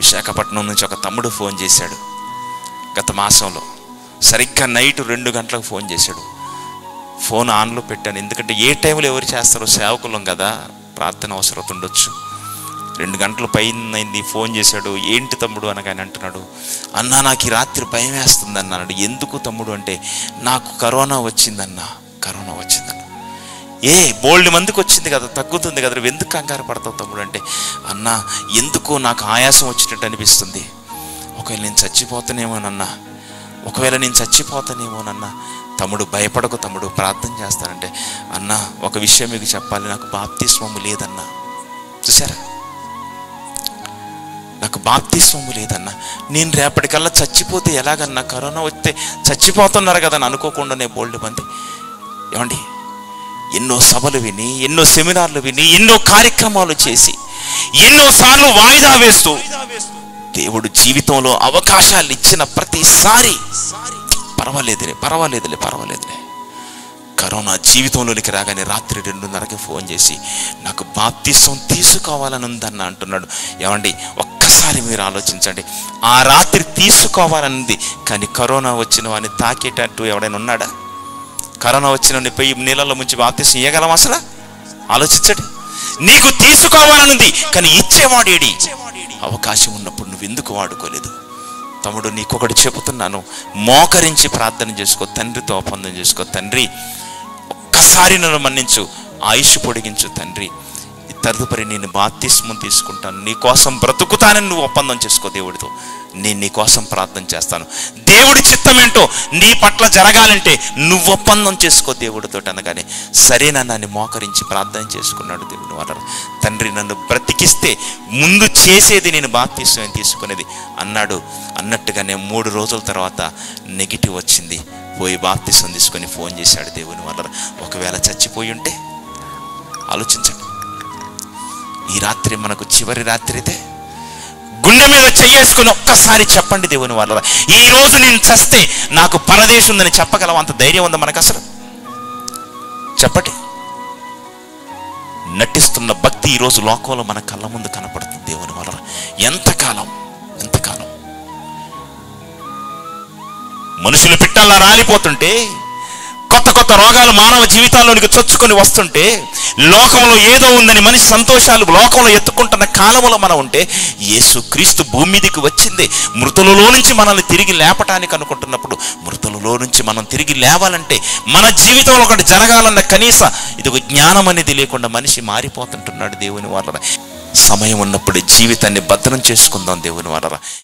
విశాఖపట్నం నుంచి ఒక తమ్ముడు ఫోన్ చేశాడు. గత మాసంలో సరిగ్గా నైట్ 2 గంటలకు ఫోన్ చేశాడు. ఫోన్ ఆన్లో పెట్టాను, ఎందుకంటే ఏ టైంలో ఎవరు చేస్తారో, సేవకులం కదా, ప్రార్థన అవసరం ఉండొచ్చు. 2 గంటల పైన ఫోన్ చేశాడు. ఏంటి తమ్ముడు అనగానే అంటున్నాడు, అన్నా నాకు ఈ రాత్రి భయం వేస్తుంది అన్నాడు. ఎందుకు తమ్ముడు అంటే, నాకు కరోనా వచ్చిందన్నా. కరోనా వచ్చిందన్న. బోల్డ్ మందికి వచ్చింది కదా, తగ్గుతుంది కదా, నువ్వు ఎందుకు కంగారు పడతావు తమ్ముడు అంటే, అన్నా ఎందుకో నాకు ఆయాసం వచ్చినట్టు అనిపిస్తుంది. ఒకవేళ నేను చచ్చిపోతానేమోనన్నా. తమ్ముడు భయపడకు తమ్ముడు, ప్రార్థన చేస్తానంటే, అన్నా ఒక విషయం మీకు చెప్పాలి, నాకు బాప్తిస్మము లేదన్నా. చూసారా, నాకు బాప్తిస్మము లేదన్నా. నేను రేపటికల్లా చచ్చిపోతే ఎలాగన్నా, కరోనా వస్తే చచ్చిపోతున్నారు కదా అని అనుకోకుండానే బోల్డ్ మంది. ఏమండి, ఎన్నో సభలు విని, ఎన్నో సెమినార్లు విని, ఎన్నో కార్యక్రమాలు చేసి, ఎన్నోసార్లు వాయిదా వేస్తూ దేవుడు జీవితంలో అవకాశాలు ఇచ్చిన ప్రతిసారి పర్వాలేదులే కరోనా జీవితంలోనికి రాగానే రాత్రి 2:30కి ఫోన్ చేసి, నాకు బాప్తిసం తీసుకోవాలని ఉందన్న అంటున్నాడు. ఏమండి, ఒక్కసారి మీరు ఆలోచించండి. ఆ రాత్రి తీసుకోవాలనుంది, కానీ కరోనా వచ్చిన వాడిని తాకేటట్టు ఎవడైనా ఉన్నాడా? కరోనా వచ్చిన పోయి నీళ్ళలో ముంచి బాప్తిసం ఇవ్వగలం అసలు? ఆలోచించండి. నీకు తీసుకోవాలనుంది, కానీ ఇచ్చేవాడు ఏడి? అవకాశం ఉన్నప్పుడు నువ్వు ఎందుకు వాడుకోలేదు? తమ్ముడు, నీకొకటి చెబుతున్నాను, మోకరించి ప్రార్థన చేసుకో, తండ్రితో ఒప్పందం చేసుకో. తండ్రి, ఒక్కసారి నన్ను మన్నించు, ఆయుష్ పొడిగించు తండ్రి, తదుపరి నేను బాప్తిస్మం తీసుకుంటాను, నీ కోసం బ్రతుకుతానని నువ్వు ఒప్పందం చేసుకో దేవుడితో. నేను నీ కోసం ప్రార్థన చేస్తాను. దేవుడి చిత్తం ఏంటో నీ పట్ల జరగాలంటే నువ్వు ఒప్పందం చేసుకో దేవుడితో అనగానే, సరేనన్నాన్ని మోకరించి ప్రార్థన చేసుకున్నాడు. దేవుడు వాళ్ళ తండ్రి, నన్ను బ్రతికిస్తే ముందు చేసేది నేను బాప్తిస్మం తీసుకునేది అన్నాడు. అన్నట్టుగానే 3 రోజుల తర్వాత నెగిటివ్ వచ్చింది. పోయి బాప్తిస్మం తీసుకొని ఫోన్ చేశాడు దేవుని వాళ్ళ. ఒకవేళ చచ్చిపోయి ఉంటే ఆలోచించండి. ఈ రాత్రి మనకు చివరి రాత్రి అయితే గుండె మీద చెయ్యేసుకుని ఒక్కసారి చెప్పండి దేవుని వాళ్ళ, ఈ రోజు నేను చస్తే నాకు పరదేశం ఉందని చెప్పగలం. అంత ధైర్యం ఉందా మనకు అసలు? చెప్పండి. నటిస్తున్న భక్తి ఈరోజు లోకంలో మన కళ్ళ ముందు కనపడుతుంది దేవుని వాళ్ళ. ఎంతకాలం మనుషులు పిట్టల్లా రాలిపోతుంటే, కొత్త రోగాలు మానవ జీవితాల్లోనికి చొచ్చుకొని వస్తుంటే, లోకంలో ఏదో ఉందని మనిషి సంతోషాలు లోకంలో ఎత్తుకుంటున్న కాలంలో మనం ఉంటే, యేసుక్రీస్తు భూమి మీదకి వచ్చింది మృతులలో నుంచి మనల్ని తిరిగి లేపటానికి అనుకుంటున్నప్పుడు, మృతులలో నుంచి మనం తిరిగి లేవాలంటే మన జీవితంలో ఒకటి జరగాలన్న కనీస ఇది జ్ఞానం అనేది లేకుండా మనిషి మారిపోతుంటున్నాడు దేవుని వాళ్ళ. సమయం ఉన్నప్పుడు జీవితాన్ని భద్రం చేసుకుందాం దేవుని వాళ్ళ.